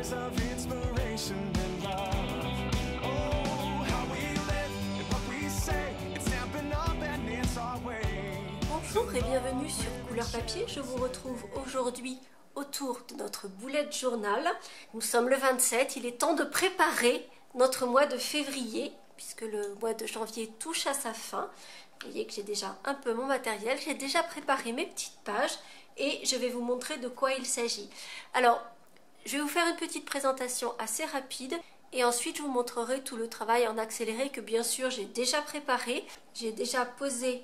years of inspiration and love. Oh, how we live and what we say, it's stamping up and it's our way. Bonjour et bienvenue sur Coul'Heure Papier. Je vous retrouve aujourd'hui autour de notre bullet journal. Nous sommes le 27, il est temps de préparer notre mois de février puisque le mois de janvier touche à sa fin. Vous voyez que j'ai déjà un peu mon matériel, j'ai déjà préparé mes petites pages et je vais vous montrer de quoi il s'agit. Alors, je vais vous faire une petite présentation assez rapide et ensuite je vous montrerai tout le travail en accéléré que bien sûr j'ai déjà préparé. J'ai déjà posé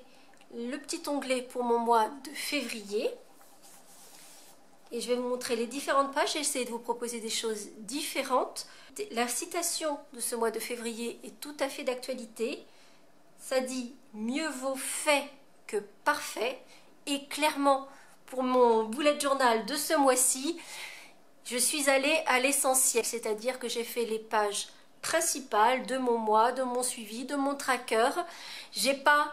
le petit onglet pour mon mois de février et je vais vous montrer les différentes pages. J'ai essayé de vous proposer des choses différentes. La citation de ce mois de février est tout à fait d'actualité. Ça dit « mieux vaut fait que parfait » et clairement pour mon bullet journal de ce mois-ci, je suis allée à l'essentiel, c'est-à-dire que j'ai fait les pages principales de mon mois, de mon suivi, de mon tracker. J'ai pas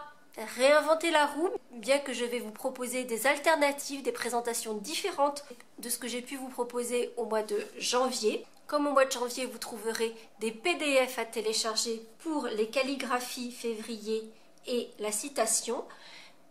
réinventé la roue, bien que je vais vous proposer des alternatives, des présentations différentes de ce que j'ai pu vous proposer au mois de janvier. Comme au mois de janvier, vous trouverez des PDF à télécharger pour les calligraphies février et la citation.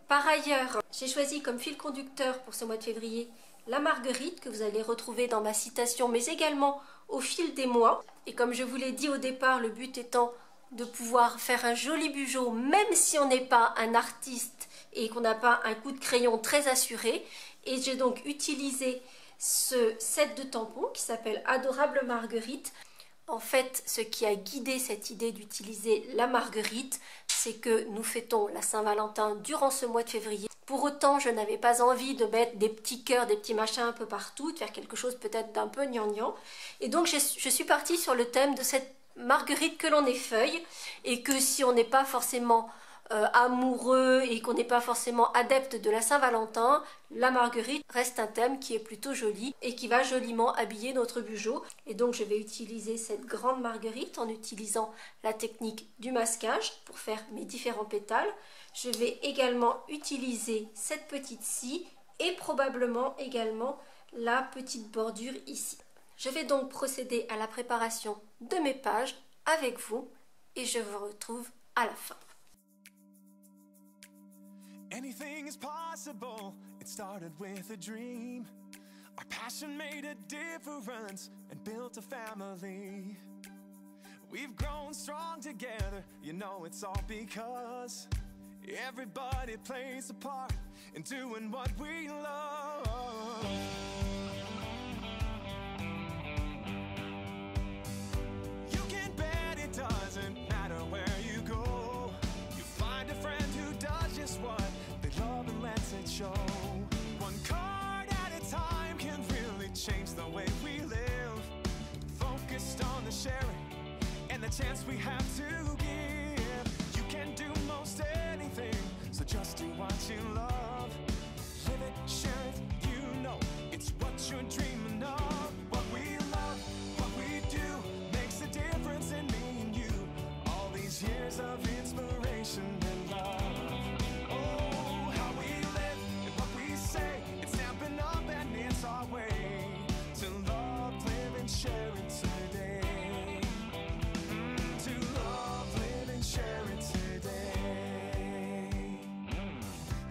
Par ailleurs, j'ai choisi comme fil conducteur pour ce mois de février la marguerite que vous allez retrouver dans ma citation, mais également au fil des mois. Et comme je vous l'ai dit au départ, le but étant de pouvoir faire un joli bugeot, même si on n'est pas un artiste et qu'on n'a pas un coup de crayon très assuré. Et j'ai donc utilisé ce set de tampons qui s'appelle Adorable Marguerite. En fait, ce qui a guidé cette idée d'utiliser la marguerite, c'est que nous fêtons la Saint-Valentin durant ce mois de février. Pour autant, je n'avais pas envie de mettre des petits cœurs, des petits machins un peu partout, de faire quelque chose peut-être d'un peu gnangnan. Et donc, je suis partie sur le thème de cette marguerite que l'on effeuille et que si on n'est pas forcément amoureux et qu'on n'est pas forcément adepte de la Saint-Valentin, la marguerite reste un thème qui est plutôt joli et qui va joliment habiller notre bugeot. Et donc je vais utiliser cette grande marguerite en utilisant la technique du masquage pour faire mes différents pétales. Je vais également utiliser cette petite scie et probablement également la petite bordure ici. Je vais donc procéder à la préparation de mes pages avec vous et je vous retrouve à la fin. Anything is possible, it started with a dream. Our passion made a difference and built a family. We've grown strong together, you know it's all because everybody plays a part in doing what we love. You can bet it doesn't matter where you go. You find a friend who does just what they love and lets it show. One card at a time can really change the way we live. Focused on the sharing and the chance we have to give. You can do most anything, so just do what you love. Live it, share it, you know it's what you're dreaming of. What we love, what we do makes a difference in me and you. All these years of inspiration and love. Oh, how we live and what we say, it's stamping up and it's our way to love, live and share it today. To love, live and share it today.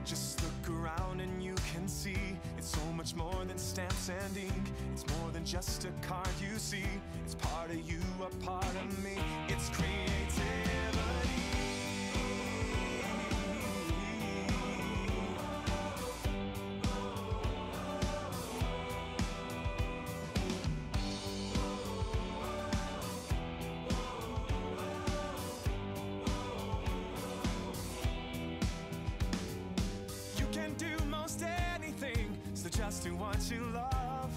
Just look around and you can see it's so much more than stamps and ink. It's more than just a card you see. It's part of you, a part of me. It's creativity. You can do most anything, so just do what you love.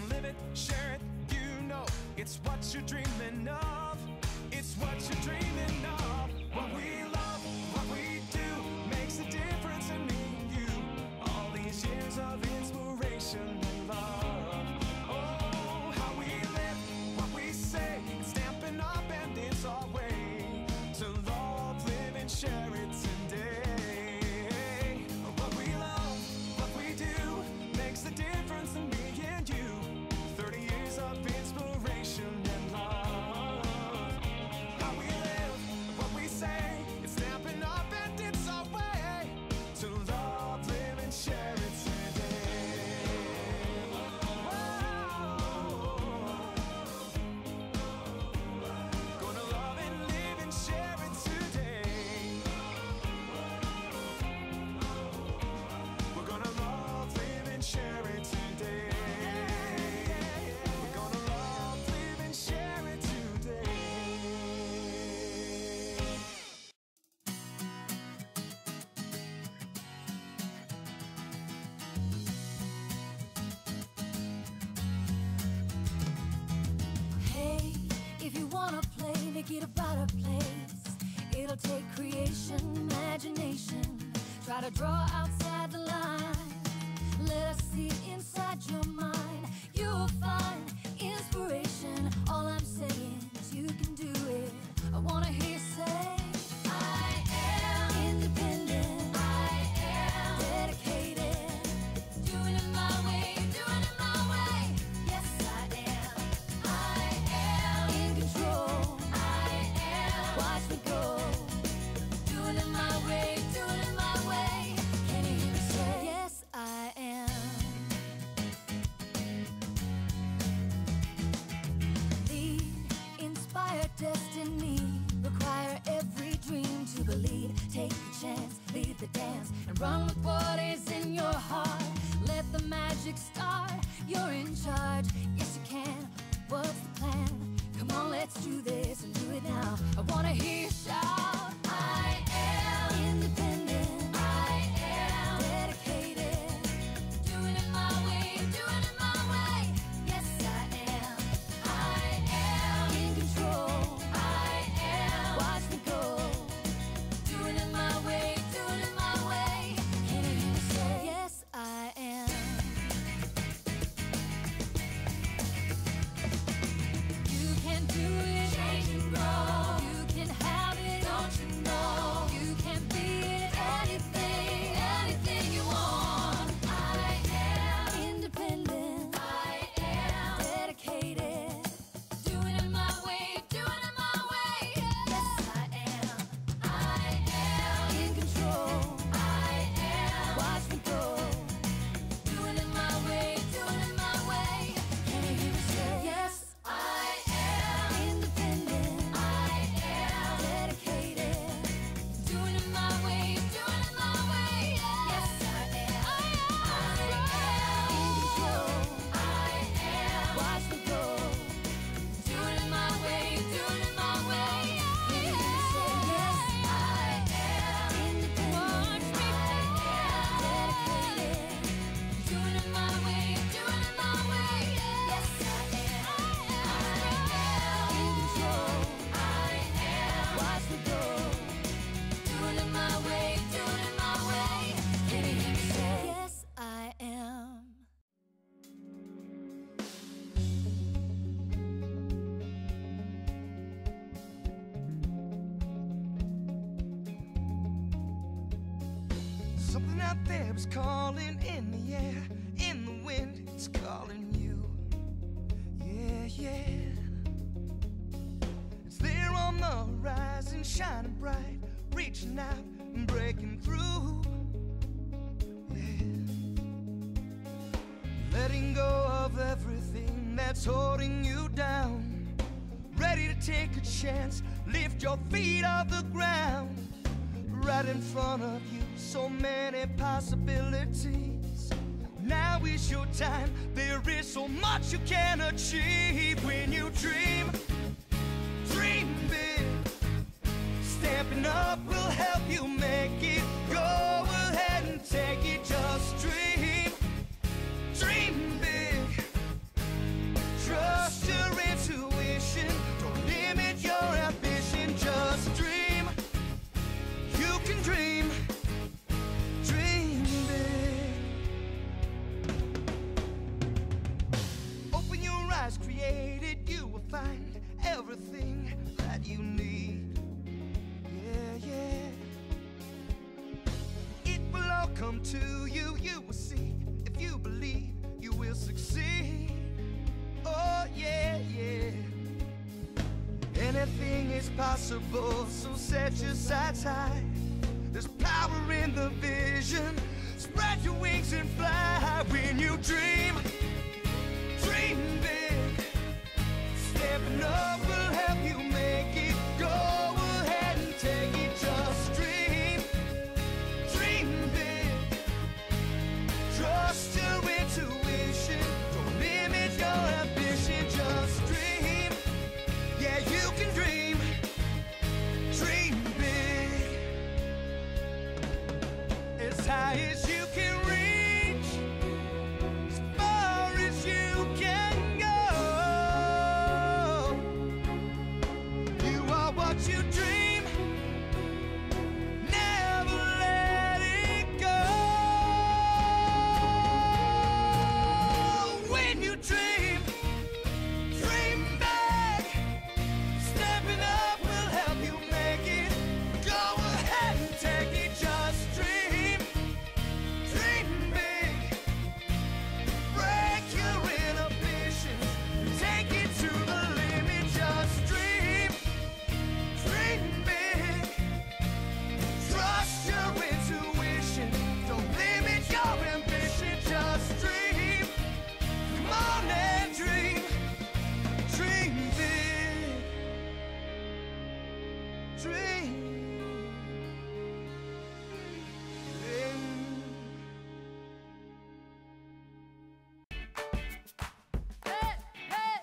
Live it, share it, you know it's what you're dreaming of. It's what you're dreaming of. What we love, what we do makes a difference in me and you. All these years of inspiration and love. Oh, how we live, what we say, it's stamping up and it's our way to love, live and share it today. What we love, what we do makes a difference in me and you. 30 years of inspiration. make it a brighter place. It'll take creation, imagination. Try to draw outside the line. Let us see inside your mind. You'll find inspiration. All I'm saying is you can do it. I wanna hear you say, I am independent. I am dedicated. Doing it my way, doing it my way. Yes, I am. I am in control. I am. Watch me go. Doing it my way, doing it my way. Can you hear me say, yes, I am. Lead, inspire destiny. Require every dream to believe. Take a chance, lead the dance, and run with what is in your heart. Let the magic start. You're in charge. Yes, you can. What's the plan? Come on, let's do this and do it now. I wanna hear you shout. I am independent. I am dedicated. Doing it my way, doing it my way. Yes, I am. I am in control. I am. Watch me go. Doing it my way, doing it my way. Can you hear me say, yes, I am. You can do it, change and grow. You can have it, don't you know? You can be it, anything, anything you want. I am independent. I am dedicated. Doing it my way, doing it my way. Yes, I am. I am in control. I am. Watch me go. Doing it my way, doing it my way. Can you hear me say, yes, I am independent. I am dedicated. Doing it my way, doing it my way. Yes, I am. I am in control. I am. Watch me go. Doing it my way, doing it my way. Can you hear me say, yes, I am independent. Watch me dedicated. Doing it my way, doing it my way. Yes, I am. I am in control. I am. Watch me go. Doing it my way, doing it my way. Can you hear me say, yes, I am. Something out there is calling in the air, in the wind, it's calling you. Yeah, yeah. It's there on the horizon, shining bright, reaching out and breaking through. Yeah. Letting go of everything that's holding you down. Ready to take a chance, lift your feet off the ground. Right in front of you, so many possibilities. Now is your time, there is so much you can achieve. When you dream, dream big. Stampin' Up will help you make it. Go ahead and take it, just dream, dream big. Trust your intuition, don't limit your ambition, just dream. You can dream, dream big. Open your eyes, created, you will find everything that you need. Yeah, yeah. It will all come to you, you will see. If you believe, you will succeed. Oh, yeah, yeah. Anything is possible, so set your sights high. There's power in the vision. Spread your wings and fly. When you dream, dream big. Stampin' Up will help you make it. Go ahead and take it, just dream, dream big. Trust your intuition, don't limit your ambition, just dream. Yeah, you can dream, dream big. It's high you dream, never let it go. When you dream, dream big. Stepping up will help you make it. Go ahead and take it, just dream, dream big. Break your inhibitions, take it to the limit, just dream, dream big. Trust your intuition, don't limit your ambition, just dream. Come on and dream, dream big. Dream. Hey, hey!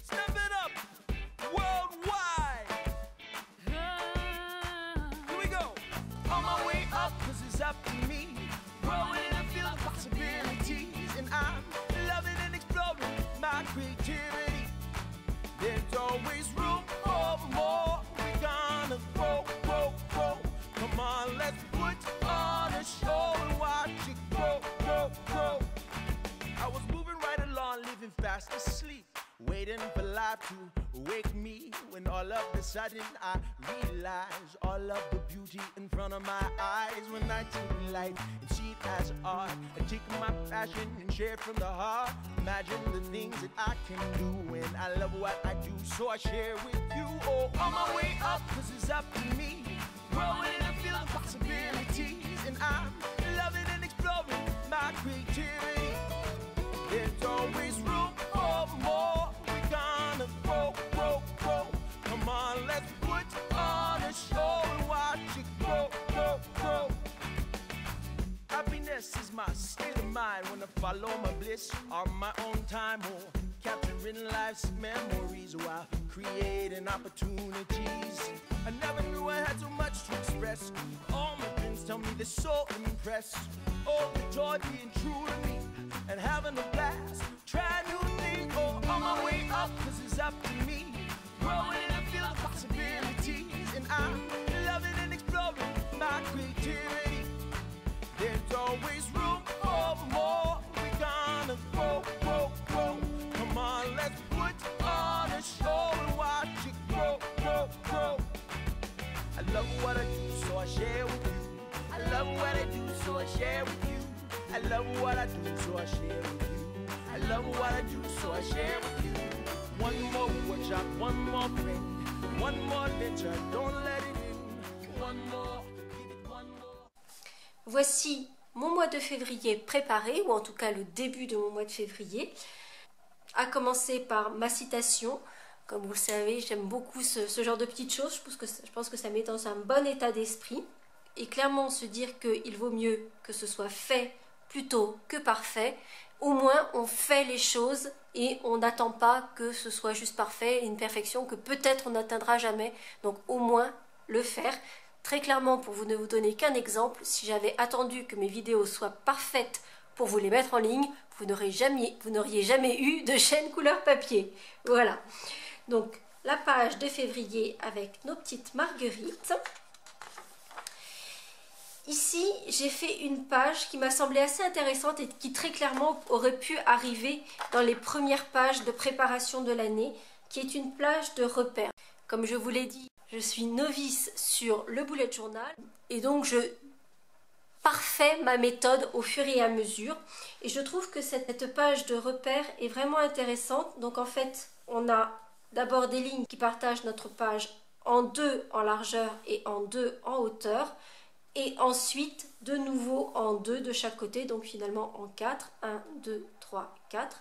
Step it up! Worldwide! Here we go! On my way up, cause it's up to me. Growing in a field of possibilities. And I'm loving and exploring my creativity. There's always room for more. We're gonna grow, grow, grow. Come on, let's put on a show and watch it grow, grow, grow. I was moving right along, living fast asleep, waiting for life to wake me, when all of a sudden I realize all of the beauty in front of my eyes. When I take light and see it as art, I take my passion and share it from the heart. Imagine the things that I can do, and I love what I do, so I share with you. Oh, on my way up, cause it's up to me. Growing in a field of possibilities, and I'm loving and exploring my creativity. There's always room for more. We're gonna grow, grow, grow. Come on, let's put on a show and watch it grow, grow, grow. Happiness is my state of mind when I follow my bliss on my own time, or capturing life's memories while creating opportunities. I never knew I had so much to express. All my friends tell me they're so impressed. Oh, the joy being true to me and having a blast. Try new things, oh, on my way up, cause it's up to me. Growing in a field of possibilities, and I'm loving and exploring my creativity. There's always room for more. We're gonna grow, grow, grow. Come on, let's put on a show and watch it grow, grow, grow. I love what I do, so I share with you. I love what I do, so I share with you. I love what I do, so I share with you. I love what I do, so I share with you. One more workshop, one more friend, one more adventure, don't let it in. One more, give it one more. Voici mon mois de février préparé, ou en tout cas le début de mon mois de février. À commencer par ma citation. Comme vous le savez, j'aime beaucoup ce genre de petites choses. Je pense que ça met dans un bon état d'esprit. Et clairement se dire qu'il vaut mieux que ce soit fait plutôt que parfait. Au moins, on fait les choses et on n'attend pas que ce soit juste parfait, une perfection que peut-être on n'atteindra jamais. Donc au moins, le faire. Très clairement, pour ne vous donner qu'un exemple, si j'avais attendu que mes vidéos soient parfaites pour vous les mettre en ligne, vous n'auriez jamais eu de chaîne couleur papier. Voilà. Donc, la page de février avec nos petites marguerites. Ici, j'ai fait une page qui m'a semblé assez intéressante et qui très clairement aurait pu arriver dans les premières pages de préparation de l'année, qui est une plage de repères. Comme je vous l'ai dit, je suis novice sur le bullet journal et donc je parfait ma méthode au fur et à mesure. Et je trouve que cette page de repères est vraiment intéressante. Donc en fait, on a d'abord des lignes qui partagent notre page en deux en largeur et en deux en hauteur. Et ensuite, de nouveau en deux de chaque côté, donc finalement en 4. 1, 2, 3, 4.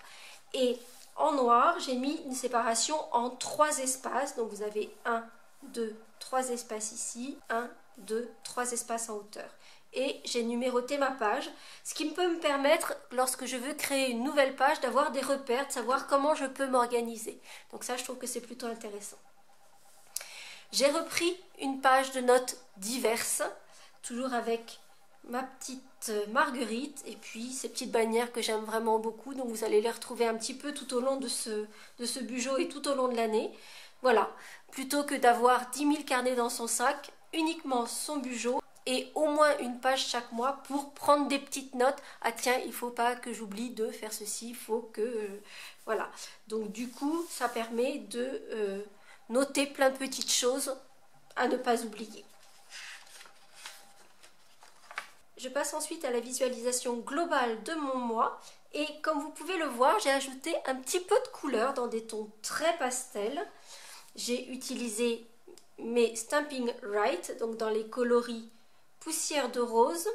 Et en noir, j'ai mis une séparation en 3 espaces. Donc vous avez 1, 2, 3 espaces ici, 1, 2, 3 espaces en hauteur. Et j'ai numéroté ma page, ce qui peut me permettre, lorsque je veux créer une nouvelle page, d'avoir des repères, de savoir comment je peux m'organiser. Donc ça, je trouve que c'est plutôt intéressant. J'ai repris une page de notes diverses, toujours avec ma petite marguerite et puis ces petites bannières que j'aime vraiment beaucoup. Donc vous allez les retrouver un petit peu tout au long de ce bugeot et tout au long de l'année. Voilà, plutôt que d'avoir 10 000 carnets dans son sac, uniquement son bugeot et au moins une page chaque mois pour prendre des petites notes. Ah tiens, il ne faut pas que j'oublie de faire ceci, il faut que... voilà. Donc du coup, ça permet de noter plein de petites choses à ne pas oublier. Je passe ensuite à la visualisation globale de mon mois. Et comme vous pouvez le voir, j'ai ajouté un petit peu de couleur dans des tons très pastels. J'ai utilisé mes Stampin' Right, donc dans les coloris poussière de rose,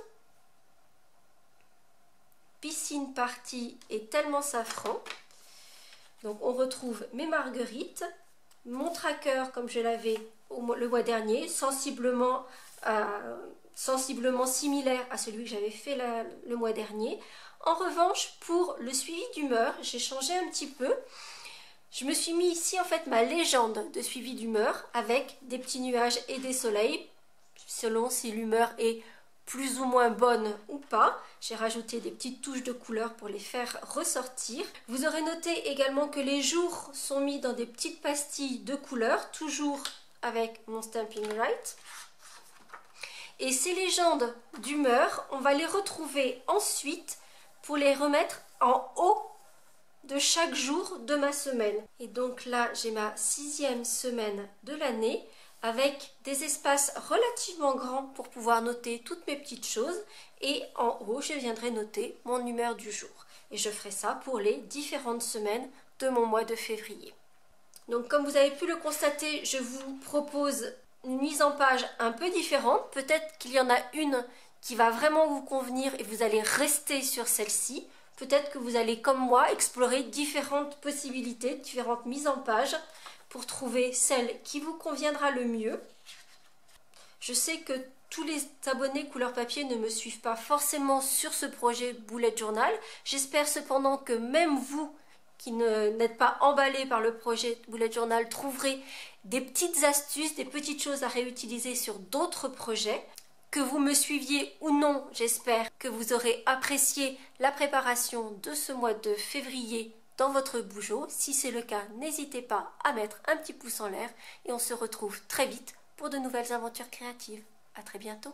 piscine partie et tellement safran. Donc on retrouve mes marguerites, mon tracker comme je l'avais le mois dernier, sensiblement similaire à celui que j'avais fait le mois dernier. En revanche, pour le suivi d'humeur, j'ai changé un petit peu. Je me suis mis ici en fait ma légende de suivi d'humeur avec des petits nuages et des soleils, selon si l'humeur est plus ou moins bonne ou pas. J'ai rajouté des petites touches de couleur pour les faire ressortir. Vous aurez noté également que les jours sont mis dans des petites pastilles de couleur, toujours avec mon Stampin' Right. Et ces légendes d'humeur, on va les retrouver ensuite pour les remettre en haut de chaque jour de ma semaine. Et donc là, j'ai ma 6e semaine de l'année avec des espaces relativement grands pour pouvoir noter toutes mes petites choses. Et en haut, je viendrai noter mon humeur du jour. Et je ferai ça pour les différentes semaines de mon mois de février. Donc comme vous avez pu le constater, je vous propose une mise en page un peu différente. Peut-être qu'il y en a une qui va vraiment vous convenir et vous allez rester sur celle-ci. Peut-être que vous allez, comme moi, explorer différentes possibilités, différentes mises en page pour trouver celle qui vous conviendra le mieux. Je sais que tous les abonnés Coul'Heure Papier ne me suivent pas forcément sur ce projet bullet journal. J'espère cependant que même vous, qui n'êtes pas emballés par le projet bullet journal, trouverez des petites astuces, des petites choses à réutiliser sur d'autres projets. Que vous me suiviez ou non, j'espère que vous aurez apprécié la préparation de ce mois de février dans votre bugeot. Si c'est le cas, n'hésitez pas à mettre un petit pouce en l'air et on se retrouve très vite pour de nouvelles aventures créatives. À très bientôt.